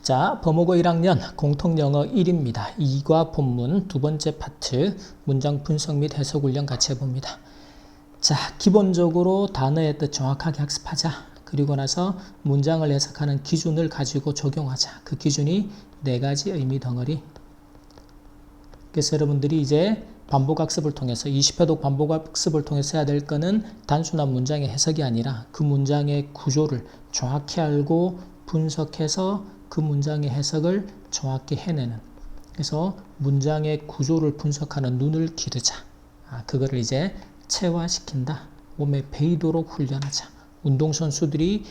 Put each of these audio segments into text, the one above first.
자, 범어고 1학년 공통영어 1입니다. 2과 본문 두 번째 파트 문장 분석 및 해석 훈련 같이 해봅니다. 자, 기본적으로 단어의 뜻 정확하게 학습하자. 그리고 나서 문장을 해석하는 기준을 가지고 적용하자. 그 기준이 4가지 의미 덩어리. 그래서 여러분들이 이제 반복학습을 통해서 20회독 반복학습을 통해서 해야 될 거는 단순한 문장의 해석이 아니라 그 문장의 구조를 정확히 알고 분석해서 그 문장의 해석을 정확히 해내는, 그래서 문장의 구조를 분석하는 눈을 기르자. 그거를 이제 체화시킨다. 몸에 배이도록 훈련하자. 운동선수들이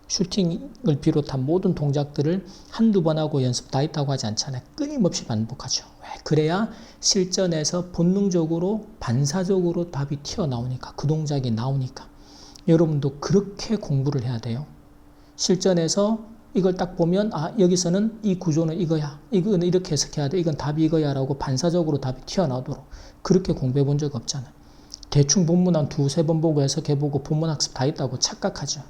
슈팅을 비롯한 모든 동작들을 한두 번 하고 연습 다 했다고 하지 않잖아요. 끊임없이 반복하죠. 왜? 그래야 실전에서 본능적으로 반사적으로 답이 튀어나오니까, 그 동작이 나오니까. 여러분도 그렇게 공부를 해야 돼요. 실전에서 이걸 딱 보면 여기서는 이 구조는 이거야, 이거는 이렇게 해석해야 돼, 이건 답이 이거야 라고 반사적으로 답이 튀어나오도록 그렇게 공부해 본 적 없잖아요. 대충 본문 한 2-3번 보고 해석해보고 본문 학습 다 했다고 착각하죠.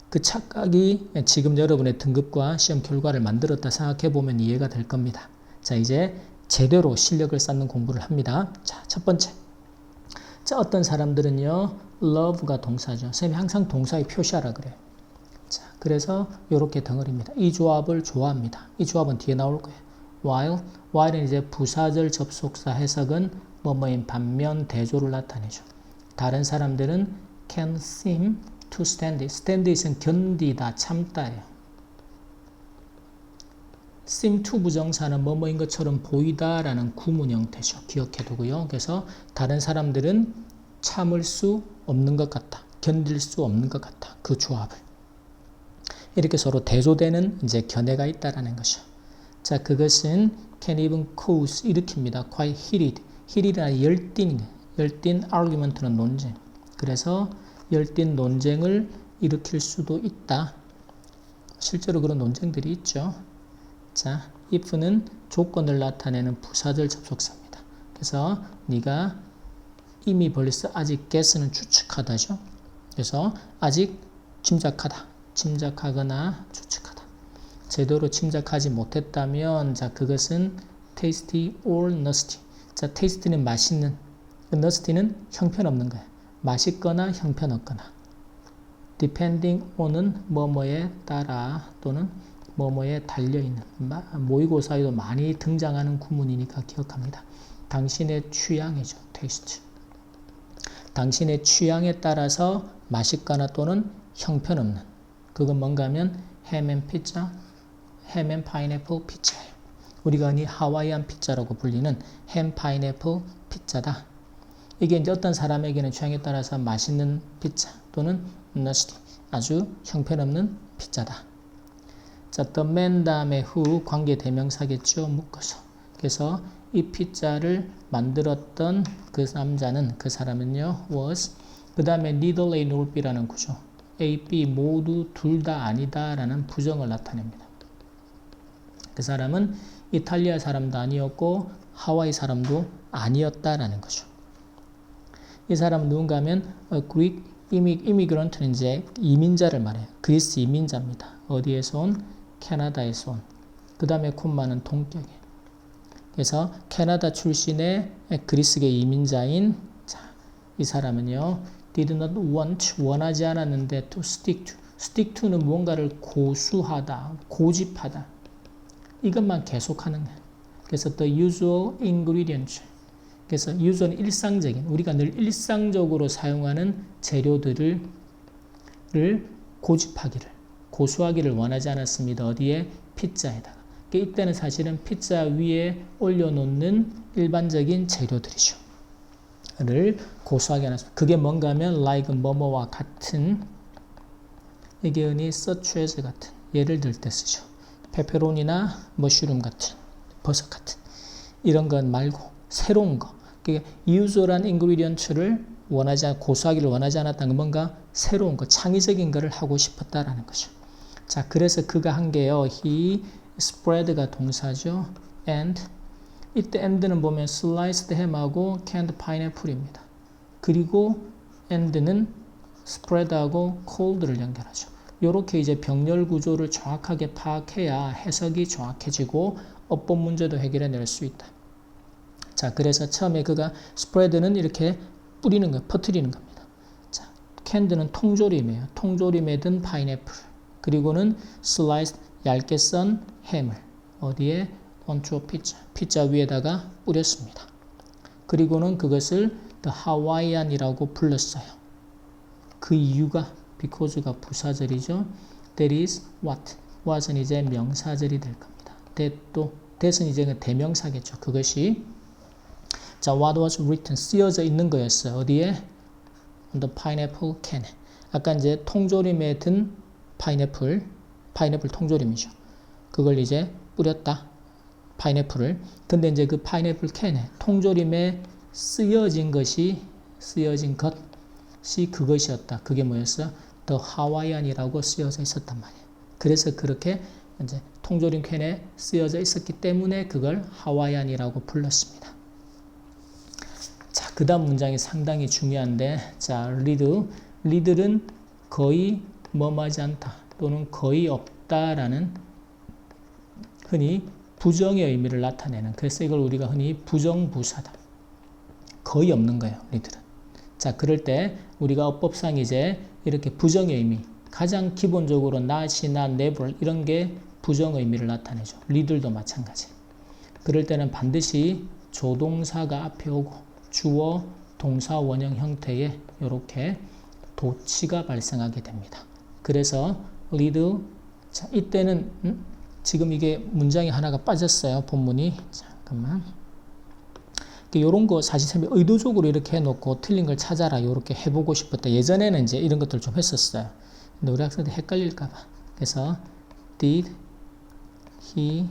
그 착각이 지금 여러분의 등급과 시험 결과를 만들었다 생각해보면 이해가 될 겁니다. 자, 이제 제대로 실력을 쌓는 공부를 합니다. 자, 첫 번째. 자, 어떤 사람들은요, love가 동사죠. 선생님이 항상 동사에 표시하라 그래요. 자, 그래서 이렇게 덩어리입니다. 이 조합을 좋아합니다. 이 조합은 뒤에 나올 거예요. while은 이제 부사절 접속사 해석은 뭐뭐인 반면 대조를 나타내죠. 다른 사람들은 can seem to stand it. stand it은 견디다, 참다예요. seem to 부정사는 뭐뭐인 것처럼 보이다라는 구문 형태죠. 기억해두고요. 그래서 다른 사람들은 참을 수 없는 것 같다, 견딜 수 없는 것 같다. 그 조합을. 이렇게 서로 대조되는 이제 견해가 있다라는 것이죠. 자, 그것은 can even cause 일으킵니다. quite heated. heated이나 열띤 argument는 논쟁. 그래서 열띤 논쟁을 일으킬 수도 있다. 실제로 그런 논쟁들이 있죠. 자, if는 조건을 나타내는 부사절 접속사입니다. 그래서 네가 이미 벌써 아직 guess는 추측하다죠. 그래서 아직 짐작하거나 추측하다. 제대로 짐작하지 못했다면, 자, 그것은 tasty or nasty. 자, tasty는 맛있는, nasty는 형편없는 거야. 맛있거나 형편없거나. depending on은 뭐뭐에 따라 또는 뭐뭐에 달려있는, 모의고사에도 많이 등장하는 구문이니까 기억합니다. 당신의 취향이죠. taste. 당신의 취향에 따라서 맛있거나 또는 형편없는. 그건 뭔가 하면 햄 앤 피자, 햄 앤 파인애플 피자예요. 우리가 흔히 하와이안 피자라고 불리는 햄 파인애플 피자다. 이게 이제 어떤 사람에게는 취향에 따라서 맛있는 피자 또는 nasty, 아주 형편없는 피자다. 자, the man 다음에 who 관계 대명사겠죠. 묶어서. 그래서 이 피자를 만들었던 그 남자는, 그 사람은요, was. 그 다음에 neither A nor B라는 구조. A, B 모두 둘 다 아니다 라는 부정을 나타냅니다. 그 사람은 이탈리아 사람도 아니었고 하와이 사람도 아니었다라는 거죠. 이 사람은 누군가 하면 Greek immigrant는 이제 이민자를 말해요. 그리스 이민자입니다. 어디에서 온? 캐나다에서 온. 그 다음에 콤마는 동격이에요. 그래서 캐나다 출신의 그리스계 이민자인, 자, 이 사람은요, did not want, 원하지 않았는데 to stick to. stick to는 무언가를 고수하다, 고집하다. 이것만 계속하는 거예요. 그래서 the usual ingredients. 그래서 usual은 일상적인, 우리가 늘 일상적으로 사용하는 재료들을 고수하기를 원하지 않았습니다. 어디에? 피자에다가. 이때는 사실은 피자 위에 올려놓는 일반적인 재료들이죠. 를 고수하게 해놨습니다. 그게 뭔가 하면 like 뭐뭐와 같은, 이게 흔히 such as 같은, 예를 들 때 쓰죠. 페페로니나 머쉬룸 같은, 버섯 같은 이런 것 말고 새로운 거. 그러니까 usual한 ingredients를 고수하기를 원하지 않았다는 건 뭔가 새로운 거, 창의적인 거를 하고 싶었다라는 거죠. 자, 그래서 그가 한 게요, he spread가 동사죠. and 이때 and는 보면 sliced ham하고 canned pineapple입니다. 그리고 and는 spread하고 cold를 연결하죠. 이렇게 이제 병렬 구조를 정확하게 파악해야 해석이 정확해지고 어법 문제도 해결해낼 수 있다. 자, 그래서 처음에 그가 스프레드는 이렇게 뿌리는 거, 퍼뜨리는 겁니다. 자, 캔드는 통조림이에요. 통조림에 든 파인애플. 그리고는 슬라이스 얇게 썬 햄을 어디에 onto a pizza. 피자 위에다가 뿌렸습니다. 그리고는 그것을 the Hawaiian이라고 불렀어요. 그 이유가 because가 부사절이죠. That is what. what은 이제 명사절이 될 겁니다. that은 이제 대명사겠죠. 그것이 자, what was written 쓰여져 있는 거였어요. 어디에? On the pineapple can. 아까 이제 통조림에 든 파인애플 통조림이죠. 그걸 이제 뿌렸다. 파인애플을. 근데 이제 그 파인애플 캔에 통조림에 쓰여진 것이 그것이었다. 그게 뭐였어? The Hawaiian이라고 쓰여져 있었단 말이에요. 그래서 그렇게 이제 통조림 캔에 쓰여져 있었기 때문에 그걸 하와이안이라고 불렀습니다. 자, 그 다음 문장이 상당히 중요한데, 자, 리들은 거의 뭐하지 않다 또는 거의 없다라는 흔히 부정의 의미를 나타내는, 그래서 이걸 우리가 흔히 부정부사다. 거의 없는 거예요, 리들은. 자, 그럴 때 우리가 어법상 이제 이렇게 부정의 의미, 가장 기본적으로 not이나 never 이런 게 부정 의미를 나타내죠. 리들도 마찬가지. 그럴 때는 반드시 조동사가 앞에 오고 주어, 동사, 원형 형태의 이렇게 도치가 발생하게 됩니다. 그래서 lead, 자, 이때는 지금 이게 문장이 하나가 빠졌어요. 본문이. 잠깐만. 이런 거 사실 쌤이 의도적으로 이렇게 해놓고 틀린 걸 찾아라 이렇게 해보고 싶었다. 예전에는 이제 이런 것들 좀 했었어요. 근데 우리 학생들 헷갈릴까봐. 그래서 did he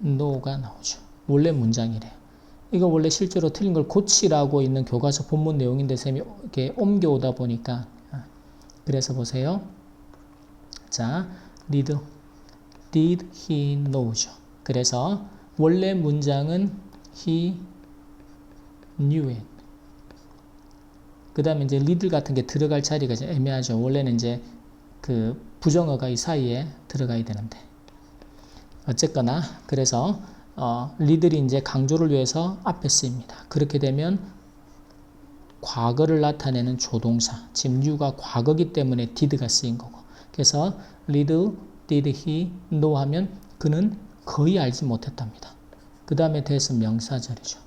know가 나오죠. 원래 문장이래요. 이거 원래 실제로 틀린 걸 고치라고 있는 교과서 본문 내용인데 쌤이 이렇게 옮겨오다 보니까, 그래서 보세요. 자, did he know죠. 그래서 원래 문장은 he knew it. 그 다음에 이제 리들 같은 게 들어갈 자리가 좀 애매하죠. 원래는 이제 그 부정어가 이 사이에 들어가야 되는데. 어쨌거나, 그래서, 리들이 이제 강조를 위해서 앞에 쓰입니다. 그렇게 되면 과거를 나타내는 조동사, 지금 knew가 과거기 때문에 did가 쓰인 거고. 그래서 did he know 하면 그는 거의 알지 못했답니다. 그 다음에 대해서 명사절이죠.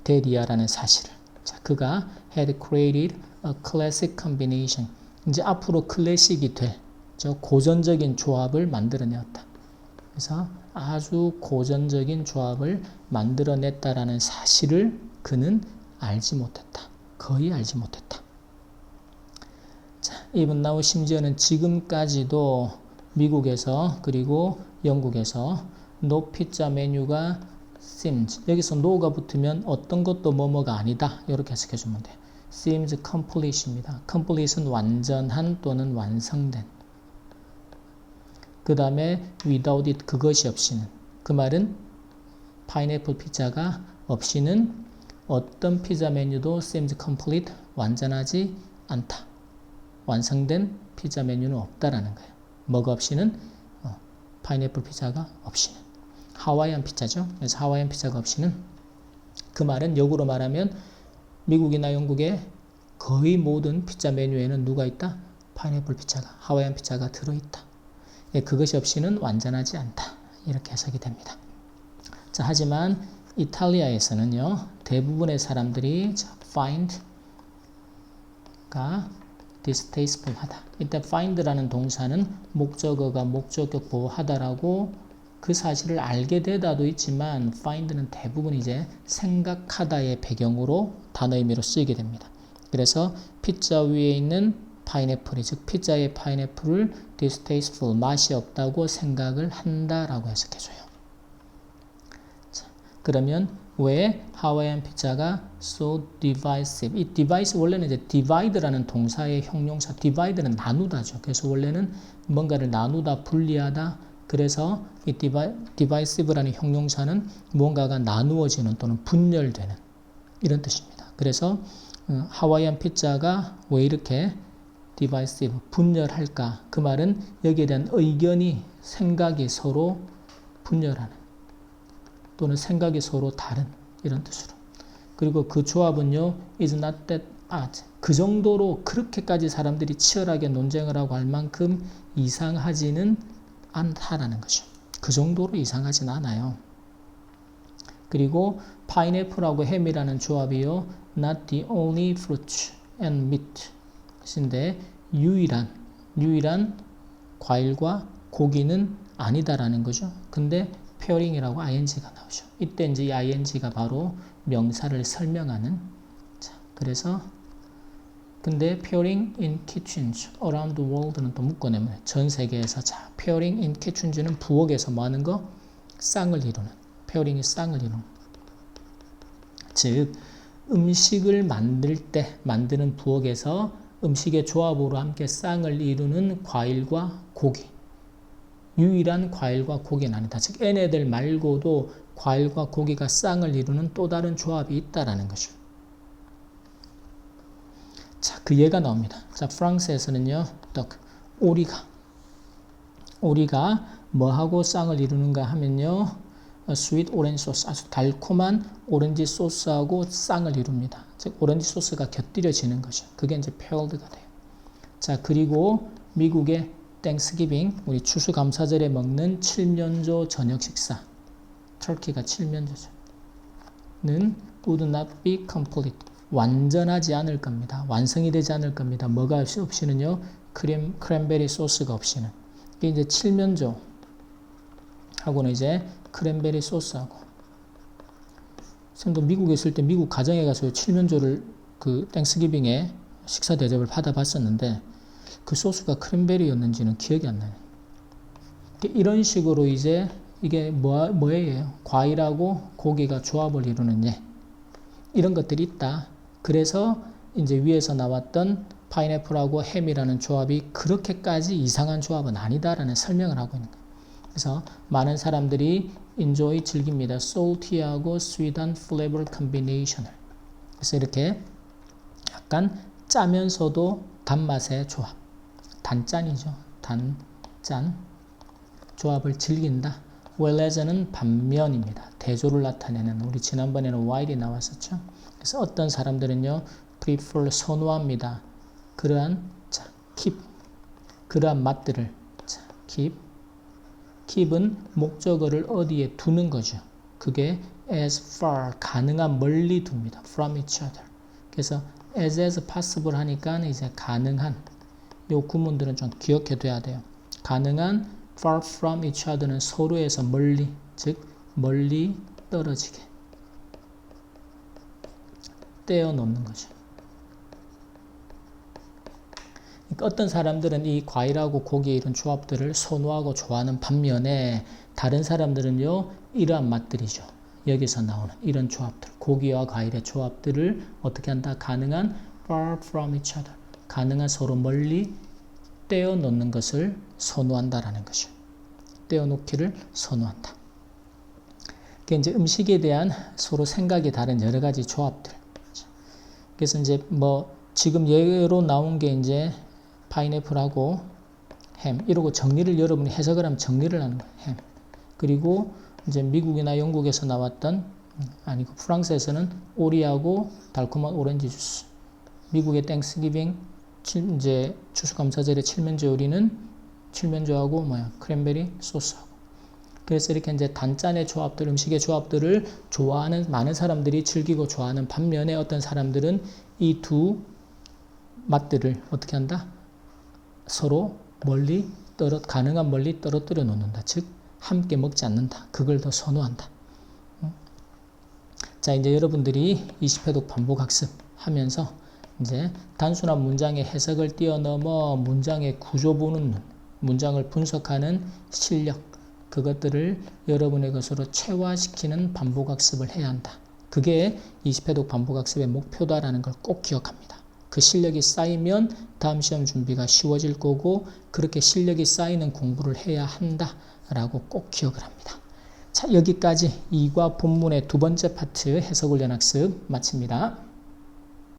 데디아라는 사실을. 자, 그가 had created a classic combination. 이제 앞으로 클래식이 될 저 고전적인 조합을 만들어내었다. 그래서 아주 고전적인 조합을 만들어냈다라는 사실을 그는 알지 못했다. 거의 알지 못했다. 자, even now 심지어는 지금까지도 미국에서 그리고 영국에서 no 피자 메뉴가 seems, 여기서 no가 붙으면 어떤 것도 뭐뭐가 아니다 이렇게 해석해 주면 돼요. seems complete입니다. complete은 완전한 또는 완성된. 그 다음에 without it, 그것이 없이는. 그 말은 파인애플 피자가 없이는 어떤 피자 메뉴도 seems complete, 완전하지 않다. 완성된 피자 메뉴는 없다라는 거예요. 뭐가 없이는? 파인애플 피자가 없이는. 하와이안 피자죠. 그래서 하와이안 피자가 없이는, 그 말은 역으로 말하면 미국이나 영국의 거의 모든 피자 메뉴에는 누가 있다? 파인애플 피자가, 하와이안 피자가 들어있다. 예, 그것이 없이는 완전하지 않다. 이렇게 해석이 됩니다. 자, 하지만 이탈리아에서는요, 대부분의 사람들이 find가 distasteful 하다. 이때 find라는 동사는 목적어가 목적격 보호하다라고 그 사실을 알게 되다도 있지만 find는 대부분 이제 생각하다의 배경으로 단어 의미로 쓰이게 됩니다. 그래서 피자 위에 있는 파인애플이, 즉 피자의 파인애플을 distasteful, 맛이 없다고 생각을 한다라고 해석해줘요. 자, 그러면 왜 하와이안 피자가 so divisive? 이 divisive 원래는 이제 divide라는 동사의 형용사, divide는 나누다죠. 그래서 원래는 뭔가를 나누다, 분리하다. 그래서 이 divisive라는 형용사는 무언가가 나누어지는 또는 분열되는 이런 뜻입니다. 그래서 하와이안 피자가 왜 이렇게 divisive, 분열할까? 그 말은 여기에 대한 의견이, 생각이 서로 분열하는 또는 생각이 서로 다른 이런 뜻으로. 그리고 그 조합은요, is not that odd. 그 정도로 그렇게까지 사람들이 치열하게 논쟁을 하고 할 만큼 이상하지는 않다라는 거죠. 그 정도로 이상하진 않아요. 그리고 파인애플하고 햄이라는 조합이요, not the only fruit and meat. 인데 유일한 과일과 고기는 아니다라는 거죠. 근데 pairing이라고 ing가 나오죠. 이때 이제 이 ing가 바로 명사를 설명하는. 자, 그래서 근데 pairing in kitchens around the world는 또 묶어내면 전 세계에서. 자, pairing in kitchens는 부엌에서 뭐 하는 거? 쌍을 이루는. pairing이 쌍을 이루는. 즉 음식을 만드는 부엌에서 음식의 조합으로 함께 쌍을 이루는 과일과 고기. 유일한 과일과 고기는 아니다. 즉 얘네들 말고도 과일과 고기가 쌍을 이루는 또 다른 조합이 있다라는 거죠. 자, 그 예가 나옵니다. 자, 프랑스에서는요, 오리가 뭐하고 쌍을 이루는가 하면요, 스윗 오렌지 소스, 아주 달콤한 오렌지 소스하고 쌍을 이룹니다. 즉 오렌지 소스가 곁들여지는 거죠. 그게 이제 paired가 돼요. 자, 그리고 미국의 땡스기빙, 우리 추수감사절에 먹는 칠면조 저녁 식사, 터키가 칠면조죠. 는 would not be complete. 완전하지 않을 겁니다. 완성이 되지 않을 겁니다. 뭐가 없이는요? 크랜베리 소스가 없이는. 이게 이제 칠면조 하고는 이제 크랜베리 소스하고. 선생님도 미국에 있을 때 미국 가정에 가서 칠면조를 그 땡스기빙에 식사 대접을 받아봤었는데 그 소스가 크랜베리였는지는 기억이 안 나요. 이런 식으로 이제 이게 뭐예요? 과일하고 고기가 조합을 이루는 예. 이런 것들이 있다. 그래서 이제 위에서 나왔던 파인애플하고 햄이라는 조합이 그렇게까지 이상한 조합은 아니다라는 설명을 하고 있는 거예요. 그래서 많은 사람들이 enjoy 즐깁니다. salty하고 sweet한 flavor combination을. 그래서 이렇게 약간 짜면서도 단맛의 조합. 단짠이죠. 단짠. 조합을 즐긴다. whereas는 반면입니다. 대조를 나타내는. 우리 지난번에는 while이 나왔었죠. 그래서 어떤 사람들은요, prefer 선호합니다. 그러한 keep. 그러한 맛들을 keep은 목적어를 어디에 두는 거죠. 그게 as far, 가능한 멀리 둡니다. from each other. 그래서 as possible 하니까 이제 가능한, 요 구문들은 좀 기억해둬야 돼요. 가능한 far from each other는 서로에서 멀리, 즉 멀리 떨어지게 떼어놓는 거죠. 그러니까 어떤 사람들은 이 과일하고 고기 이런 조합들을 선호하고 좋아하는 반면에 다른 사람들은요, 이러한 맛들이죠. 여기서 나오는 이런 조합들, 고기와 과일의 조합들을 어떻게 한다? 가능한 far from each other, 가능한 서로 멀리 떼어놓는 것을 선호한다라는 것이죠. 떼어놓기를 선호한다. 그게 이제 음식에 대한 서로 생각이 다른 여러 가지 조합들. 그래서 이제 뭐 지금 예로 나온 게 이제 파인애플하고 햄, 이러고 정리를 여러분이 해석을 하면 정리를 하는 거예요. 햄. 그리고 이제 미국이나 영국에서 나왔던, 아니고 프랑스에서는 오리하고 달콤한 오렌지 주스. 미국의 땡스기빙, 이제 추수감사절의 칠면조 요리는 칠면조하고 크랜베리 소스하고. 그래서 이렇게 이제 단짠의 조합들, 음식의 조합들을 좋아하는 많은 사람들이 즐기고 좋아하는 반면에 어떤 사람들은 이 두 맛들을 어떻게 한다? 서로 가능한 멀리 떨어뜨려 놓는다. 즉 함께 먹지 않는다. 그걸 더 선호한다. 자, 이제 여러분들이 20회독 반복 학습하면서 이제 단순한 문장의 해석을 뛰어넘어 문장의 구조 보는 눈, 문장을 분석하는 실력, 그것들을 여러분의 것으로 체화시키는 반복학습을 해야 한다. 그게 20회독 반복학습의 목표다라는 걸 꼭 기억합니다. 그 실력이 쌓이면 다음 시험 준비가 쉬워질 거고, 그렇게 실력이 쌓이는 공부를 해야 한다라고 꼭 기억을 합니다. 자, 여기까지 2과 본문의 두 번째 파트 해석훈련 학습 마칩니다.